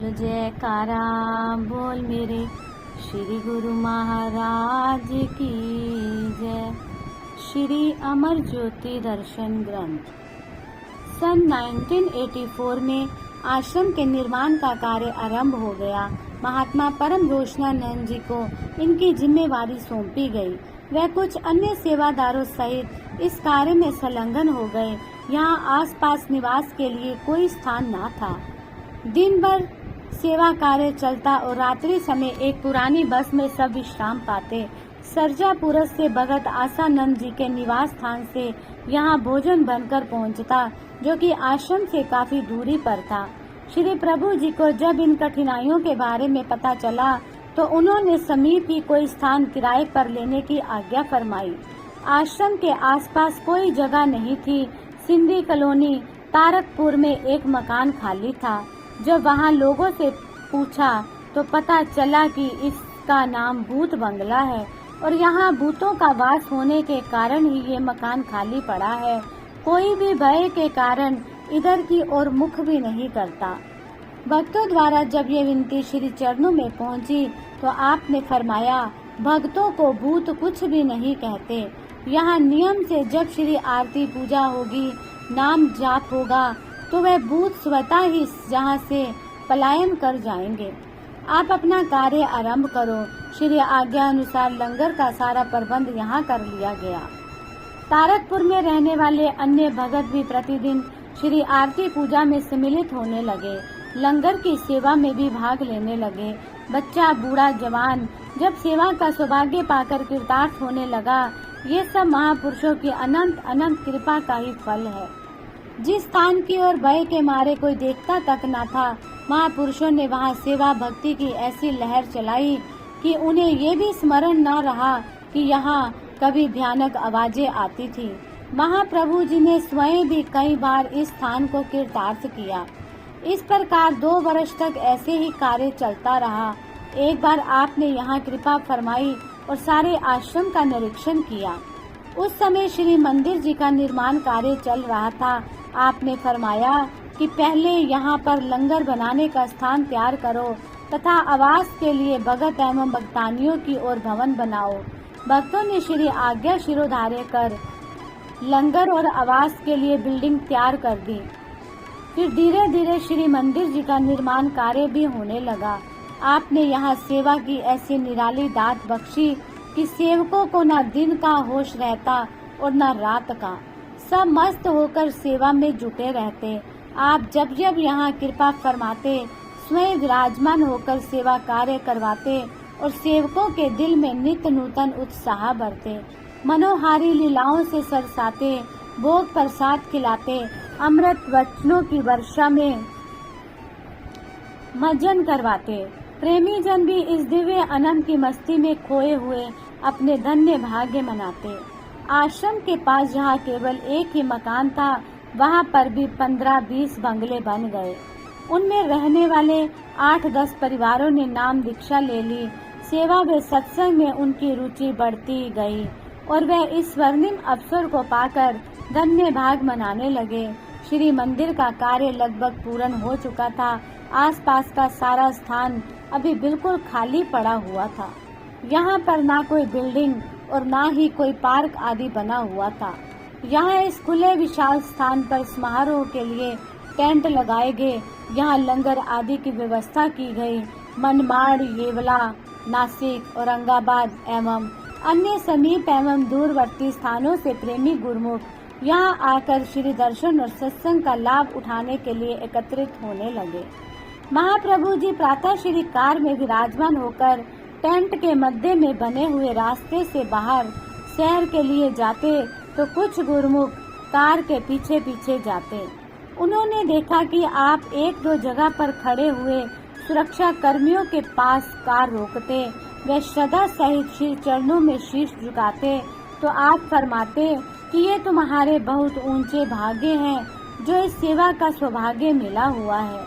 जयकारा बोल मेरे श्री गुरु महाराज की जय। श्री अमर ज्योति दर्शन ग्रंथ सन 1984 में आश्रम के निर्माण का कार्य आरंभ हो गया। महात्मा परम रोशनानंद जी को इनकी जिम्मेवारी सौंपी गई। वह कुछ अन्य सेवादारों सहित इस कार्य में संलग्न हो गए। यहाँ आसपास निवास के लिए कोई स्थान न था। दिन भर सेवा कार्य चलता और रात्रि समय एक पुरानी बस में सब विश्राम पाते। सरजापुरस से भगत आसानंद जी के निवास स्थान से यहाँ भोजन बनकर पहुँचता, जो कि आश्रम से काफी दूरी पर था। श्री प्रभु जी को जब इन कठिनाइयों के बारे में पता चला तो उन्होंने समीप ही कोई स्थान किराए पर लेने की आज्ञा फरमाई। आश्रम के आसपास कोई जगह नहीं थी। सिंधी कॉलोनी तारकपुर में एक मकान खाली था। जब वहाँ लोगों से पूछा तो पता चला कि इसका नाम भूत बंगला है और यहाँ भूतों का वास होने के कारण ही ये मकान खाली पड़ा है। कोई भी भय के कारण इधर की ओर मुख भी नहीं करता। भक्तों द्वारा जब ये विनती श्री चरणों में पहुँची तो आपने फरमाया, भक्तों को भूत कुछ भी नहीं कहते। यहाँ नियम से जब श्री आरती पूजा होगी, नाम जाप होगा तो वह भूत स्वतः ही जहाँ से पलायन कर जाएंगे। आप अपना कार्य आरंभ करो। श्री आज्ञा अनुसार लंगर का सारा प्रबंध यहाँ कर लिया गया। तारकपुर में रहने वाले अन्य भगत भी प्रतिदिन श्री आरती पूजा में सम्मिलित होने लगे। लंगर की सेवा में भी भाग लेने लगे। बच्चा बूढ़ा जवान जब सेवा का सौभाग्य पाकर कृतार्थ होने लगा। ये सब महापुरुषों की अनंत अनंत कृपा का ही फल है। जिस स्थान की ओर भय के मारे कोई देखता तक न था, महापुरुषों ने वहां सेवा भक्ति की ऐसी लहर चलाई कि उन्हें ये भी स्मरण न रहा कि यहाँ कभी भयानक आवाजें आती थी। महाप्रभु जी ने स्वयं भी कई बार इस स्थान को कृतार्थ किया। इस प्रकार 2 वर्ष तक ऐसे ही कार्य चलता रहा। एक बार आपने यहाँ कृपा फरमाई और सारे आश्रम का निरीक्षण किया। उस समय श्री मंदिर जी का निर्माण कार्य चल रहा था। आपने फरमाया कि पहले यहाँ पर लंगर बनाने का स्थान तैयार करो तथा आवास के लिए भगत एवं भक्तानियों की ओर भवन बनाओ। भक्तों ने श्री आज्ञा शिरोधार्य कर लंगर और आवास के लिए बिल्डिंग तैयार कर दी। फिर धीरे धीरे श्री मंदिर जी का निर्माण कार्य भी होने लगा। आपने यहाँ सेवा की ऐसी निराली दात बख्शी कि सेवकों को न दिन का होश रहता और न रात का। सब मस्त होकर सेवा में जुटे रहते। आप जब जब यहाँ कृपा फरमाते, स्वयं विराजमान होकर सेवा कार्य करवाते और सेवकों के दिल में नित्य नूतन उत्साह भरते। मनोहारी लीलाओं से सरसाते, भोग प्रसाद खिलाते, अमृत वचनों की वर्षा में मज्जन करवाते। प्रेमी जन भी इस दिव्य अनंत की मस्ती में खोए हुए अपने धन्य भाग्य मनाते। आश्रम के पास जहाँ केवल एक ही मकान था, वहाँ पर भी 15-20 बंगले बन गए। उनमें रहने वाले 8-10 परिवारों ने नाम दीक्षा ले ली। सेवा व सत्संग में उनकी रुचि बढ़ती गई और वह इस स्वर्णिम अवसर को पाकर धन्य भाग मनाने लगे। श्री मंदिर का कार्य लगभग पूर्ण हो चुका था। आसपास का सारा स्थान अभी बिल्कुल खाली पड़ा हुआ था। यहाँ पर ना कोई बिल्डिंग और ना ही कोई पार्क आदि बना हुआ था। यहाँ इस खुले विशाल स्थान पर समारोह के लिए टेंट लगाए गए। यहाँ लंगर आदि की व्यवस्था की गई। मनमाड़, येवला, नासिक, औरंगाबाद एवं अन्य समीप एवं दूरवर्ती स्थानों से प्रेमी गुरुमुख यहाँ आकर श्री दर्शन और सत्संग का लाभ उठाने के लिए एकत्रित होने लगे। महाप्रभु जी प्रातः श्री कार में विराजमान होकर टेंट के मध्य में बने हुए रास्ते से बाहर सैर के लिए जाते तो कुछ गुरुमुख कार के पीछे पीछे जाते। उन्होंने देखा कि आप 1-2 जगह पर खड़े हुए सुरक्षा कर्मियों के पास कार रोकते। वे श्रद्धा सहित श्री चरणों में शीश झुकाते तो आप फरमाते कि ये तुम्हारे बहुत ऊंचे भाग्य हैं जो इस सेवा का सौभाग्य मिला हुआ है।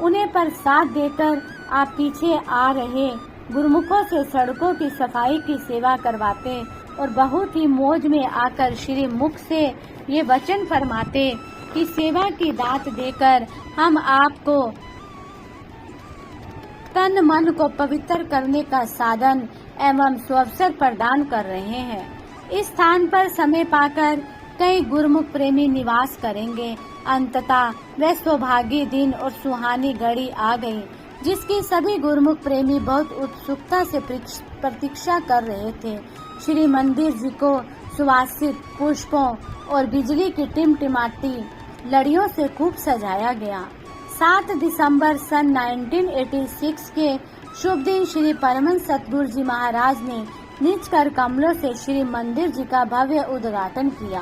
उन्हें प्रसाद देकर आप पीछे आ रहे गुरुमुखों से सड़कों की सफाई की सेवा करवाते और बहुत ही मौज में आकर श्री मुख से ये वचन फरमाते कि सेवा की दात देकर हम आपको तन मन को पवित्र करने का साधन एवं सुअवसर प्रदान कर रहे हैं। इस स्थान पर समय पाकर कई गुरुमुख प्रेमी निवास करेंगे। अंततः वह सौभाग्य दिन और सुहानी घड़ी आ गई, जिसकी सभी गुरुमुख प्रेमी बहुत उत्सुकता से प्रतीक्षा कर रहे थे। श्री मंदिर जी को सुवासित पुष्पों और बिजली की टिमटिमाती लड़ियों से खूब सजाया गया। 7 दिसंबर सन 1986 के शुभ दिन श्री परमहंस सतगुरु जी महाराज ने निज कर कमलों से श्री मंदिर जी का भव्य उद्घाटन किया।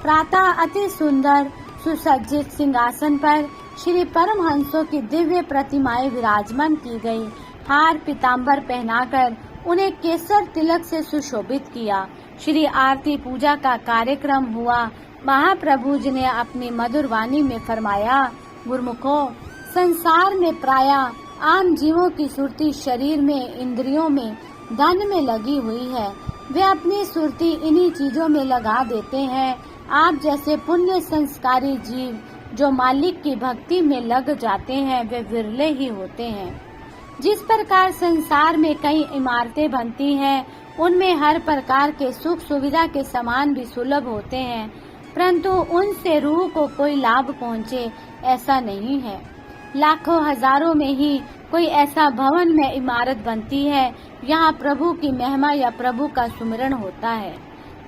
प्रातः अति सुंदर सुसज्जित सिंहासन पर श्री परमहंसों की दिव्य प्रतिमाएं विराजमान की गई। हार पीताम्बर पहनाकर उन्हें केसर तिलक से सुशोभित किया। श्री आरती पूजा का कार्यक्रम हुआ। महाप्रभु जी ने अपनी मधुर वाणी में फरमाया, गुरुमुखों, संसार में प्रायः आम जीवों की सुरती शरीर में, इंद्रियों में, धन में लगी हुई है। वे अपनी सुरती इन्हीं चीजों में लगा देते हैं। आप जैसे पुण्य संस्कारी जीव जो मालिक की भक्ति में लग जाते हैं, वे विरले ही होते हैं। जिस प्रकार संसार में कई इमारतें बनती हैं, उनमें हर प्रकार के सुख सुविधा के सामान भी सुलभ होते हैं, परंतु उनसे रूह को कोई लाभ पहुँचे, ऐसा नहीं है। लाखों हजारों में ही कोई ऐसा भवन में इमारत बनती है, यहाँ प्रभु की महिमा या प्रभु का सुमिरन होता है।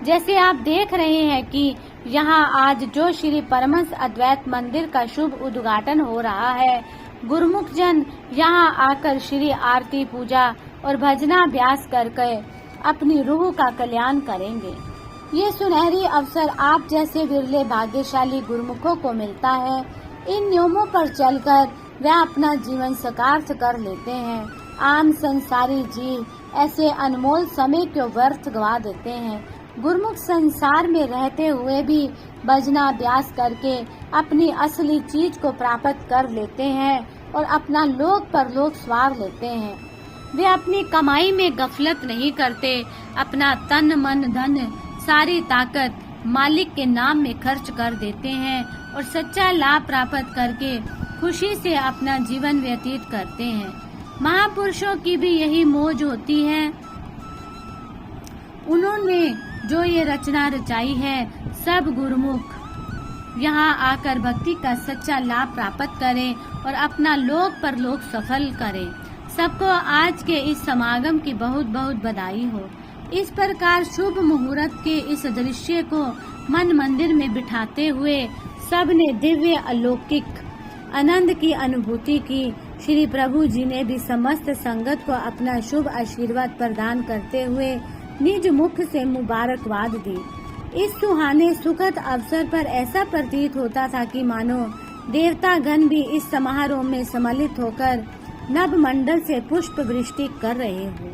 जैसे आप देख रहे हैं कि यहाँ आज जो श्री परमहंस अद्वैत मंदिर का शुभ उद्घाटन हो रहा है, गुरुमुख जन यहाँ आकर श्री आरती पूजा और भजनाभ्यास करके अपनी रूह का कल्याण करेंगे। ये सुनहरी अवसर आप जैसे विरले भाग्यशाली गुरुमुखों को मिलता है। इन नियमों पर चलकर वह अपना जीवन सार्थक कर लेते हैं। आम संसारी जीव ऐसे अनमोल समय को व्यर्थ गवा देते हैं। गुरुमुख संसार में रहते हुए भी भजनाभ्यास करके अपनी असली चीज को प्राप्त कर लेते हैं और अपना लोक परलोक स्वार लेते हैं। वे अपनी कमाई में गफलत नहीं करते, अपना तन मन धन सारी ताकत मालिक के नाम में खर्च कर देते हैं और सच्चा लाभ प्राप्त करके खुशी से अपना जीवन व्यतीत करते हैं। महापुरुषों की भी यही मौज होती है। उन्होंने जो ये रचना रचाई है, सब गुरुमुख यहाँ आकर भक्ति का सच्चा लाभ प्राप्त करें और अपना लोक परलोक सफल करें। सबको आज के इस समागम की बहुत बहुत बधाई हो। इस प्रकार शुभ मुहूर्त के इस दृश्य को मन मंदिर में बिठाते हुए सब ने दिव्य अलौकिक आनंद की अनुभूति की। श्री प्रभु जी ने भी समस्त संगत को अपना शुभ आशीर्वाद प्रदान करते हुए निज मुख से मुबारकबाद दी। इस सुहाने सुखद अवसर पर ऐसा प्रतीत होता था कि मानो देवतागण भी इस समारोह में सम्मिलित होकर नभ मंडल से पुष्प वृष्टि कर रहे हो।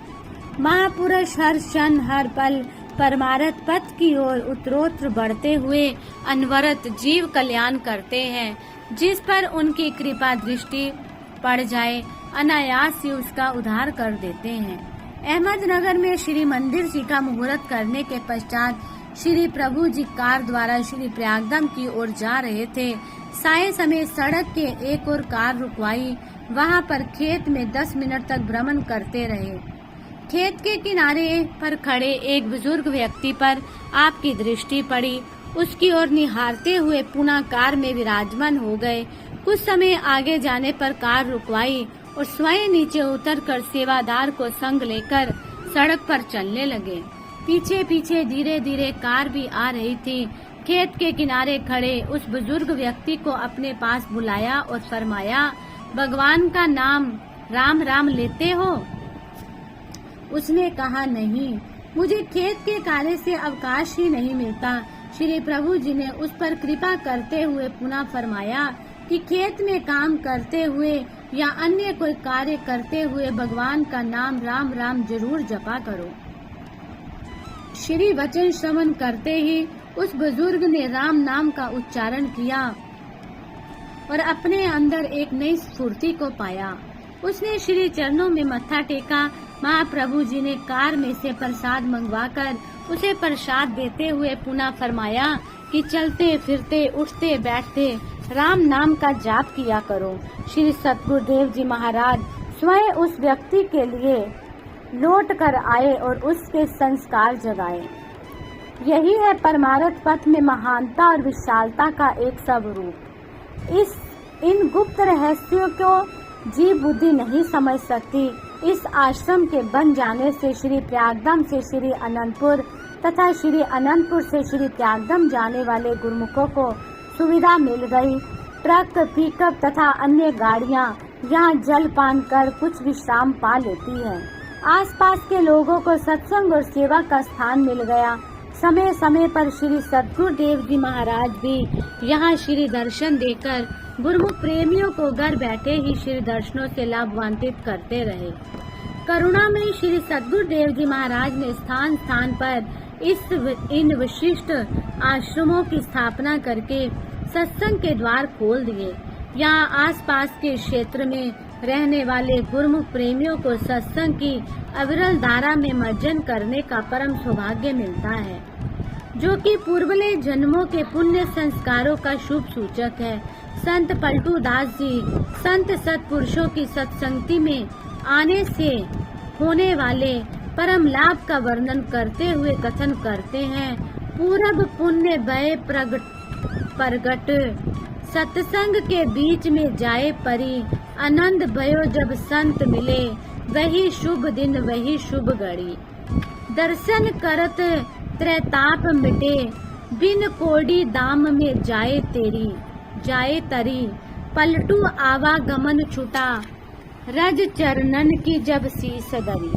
महापुरुष हर क्षण हर पल परमार्थ पथ की ओर उत्तरोत्तर बढ़ते हुए अनवरत जीव कल्याण करते हैं। जिस पर उनकी कृपा दृष्टि पड़ जाए, अनायास ही उसका उद्धार कर देते हैं। अहमदनगर में श्री मंदिर जी का मुहूर्त करने के पश्चात श्री प्रभु जी कार द्वारा श्री प्रयागधाम की ओर जा रहे थे। साय समय सड़क के एक और कार रुकवाई। वहां पर खेत में 10 मिनट तक भ्रमण करते रहे। खेत के किनारे पर खड़े एक बुजुर्ग व्यक्ति पर आपकी दृष्टि पड़ी। उसकी ओर निहारते हुए पुनः कार में विराजमान हो गए। कुछ समय आगे जाने पर कार रुकवाई और स्वयं नीचे उतरकर सेवादार को संग लेकर सड़क पर चलने लगे। पीछे पीछे धीरे धीरे कार भी आ रही थी। खेत के किनारे खड़े उस बुजुर्ग व्यक्ति को अपने पास बुलाया और फरमाया, भगवान का नाम राम राम लेते हो? उसने कहा, नहीं, मुझे खेत के कार्य से अवकाश ही नहीं मिलता। श्री प्रभु जी ने उस पर कृपा करते हुए पुनः फरमाया कि खेत में काम करते हुए या अन्य कोई कार्य करते हुए भगवान का नाम राम राम जरूर जपा करो। श्री वचन श्रवण करते ही उस बुजुर्ग ने राम नाम का उच्चारण किया और अपने अंदर एक नई स्फूर्ति को पाया। उसने श्री चरणों में मत्था टेका। महाप्रभु जी ने कार में से प्रसाद मंगवाकर उसे प्रसाद देते हुए पुनः फरमाया कि चलते फिरते उठते बैठते राम नाम का जाप किया करो। श्री सतगुरुदेव जी महाराज स्वयं उस व्यक्ति के लिए लौट कर आए और उसके संस्कार जगाए। यही है परमार्थ पथ में महानता और विशालता का एक स्वरूप। इन गुप्त रहस्यों को जीव बुद्धि नहीं समझ सकती। इस आश्रम के बन जाने से श्री प्रयागधाम से श्री अनंतपुर तथा श्री अनंतपुर से श्री प्रयागधाम जाने वाले गुरुमुखों को सुविधा मिल गई। ट्रक, पिकअप तथा अन्य गाड़ियां यहाँ जलपान कर कुछ विश्राम पा लेती हैं। आसपास के लोगों को सत्संग और सेवा का स्थान मिल गया। समय समय पर श्री सद्गुरु देव जी महाराज भी यहाँ श्री दर्शन देकर गुरुमुख प्रेमियों को घर बैठे ही श्री दर्शनों से लाभान्वित करते रहे। करुणा में श्री सद्गुरु देव जी महाराज ने स्थान स्थान पर इन विशिष्ट आश्रमों की स्थापना करके सत्संग के द्वार खोल दिए। यहाँ आसपास के क्षेत्र में रहने वाले गुरुमुख प्रेमियों को सत्संग की अविरल धारा में मज्जन करने का परम सौभाग्य मिलता है, जो कि पूर्वले जन्मों के पुण्य संस्कारों का शुभ सूचक है। संत पलटू दास जी संत सत्पुरुषों की सत्संगति में आने से होने वाले परम लाभ का वर्णन करते हुए कथन करते हैं। पूरब पुण्य भय प्रगट सत्संग के बीच में जाए परी, आनंद भयो जब संत मिले, वही शुभ दिन वही शुभ घड़ी। दर्शन करत त्रैताप मिटे, बिन कोड़ी दाम में जाए तरी। पलटू आवागमन छुटा, रज चरणन की जब शीस दरी।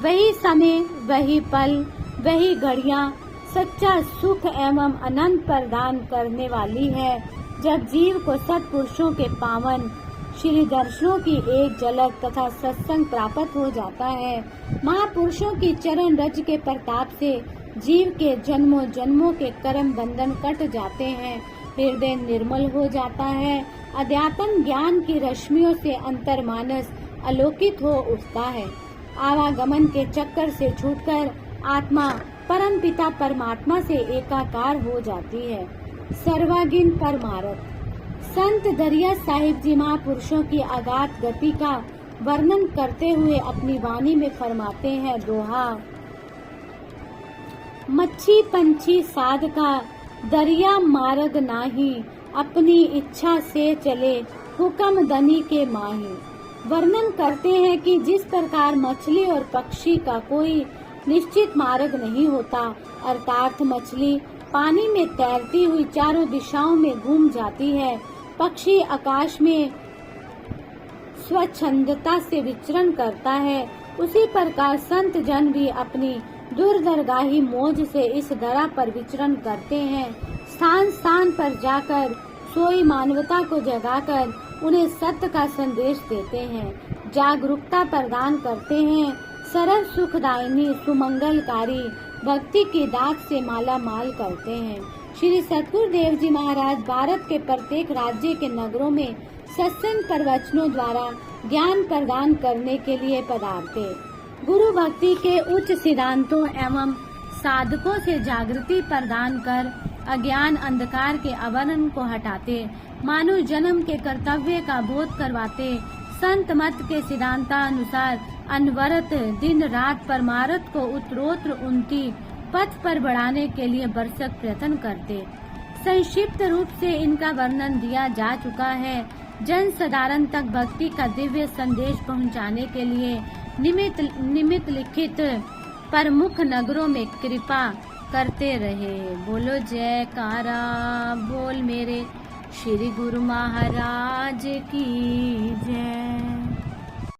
वही समय वही पल वही घड़ियां सच्चा सुख एवं अनंत प्रदान करने वाली है, जब जीव को सत्पुरुषों के पावन श्री दर्शनों की एक झलक तथा सत्संग प्राप्त हो जाता है। महापुरुषों की चरण रज के प्रताप से जीव के जन्मों जन्मों के कर्म बंधन कट जाते हैं, हृदय निर्मल हो जाता है, अध्यात्म ज्ञान की रश्मियों से अंतर्मानस आलोकित हो उठता है। आवागमन के चक्कर से छूटकर आत्मा परम पिता परमात्मा से एकाकार हो जाती है। सर्वांगीण परमार्थ। संत दरिया साहिब जी महापुरुषों की अगाध गति का वर्णन करते हुए अपनी वाणी में फरमाते हैं, दोहा। मच्छी पंछी साध का दरिया मार्ग नाही, अपनी इच्छा से चले हुक्म दनी के माही। वर्णन करते हैं कि जिस प्रकार मछली और पक्षी का कोई निश्चित मार्ग नहीं होता, अर्थात मछली पानी में तैरती हुई चारों दिशाओं में घूम जाती है, पक्षी आकाश में स्वच्छंदता से विचरण करता है, उसी प्रकार संत जन भी अपनी दूरदरगाही मौज से इस धरा पर विचरण करते हैं। स्थान स्थान पर जाकर सोई मानवता को जगाकर उन्हें सत्य का संदेश देते हैं, जागरूकता प्रदान करते हैं, सरल सुखदायिनी सुमंगलकारी भक्ति की दात से माला माल करते हैं। श्री सद्गुरु देव जी महाराज भारत के प्रत्येक राज्य के नगरों में सत्संग प्रवचनों द्वारा ज्ञान प्रदान करने के लिए पधारते। गुरु भक्ति के उच्च सिद्धांतों एवं साधकों से जागृति प्रदान कर अज्ञान अंधकार के आवरण को हटाते, मानव जन्म के कर्तव्य का बोध करवाते, संत मत के सिद्धांतानुसार अनवरत दिन रात परमार्थ को उत्तरोत्तर उन्नति पथ पर बढ़ाने के लिए भरसक प्रयत्न करते। संक्षिप्त रूप से इनका वर्णन दिया जा चुका है। जन साधारण तक भक्ति का दिव्य संदेश पहुंचाने के लिए निमित्त लिखित प्रमुख नगरों में कृपा करते रहे। बोलो जयकारा बोल मेरे श्री गुरु महाराज की जय।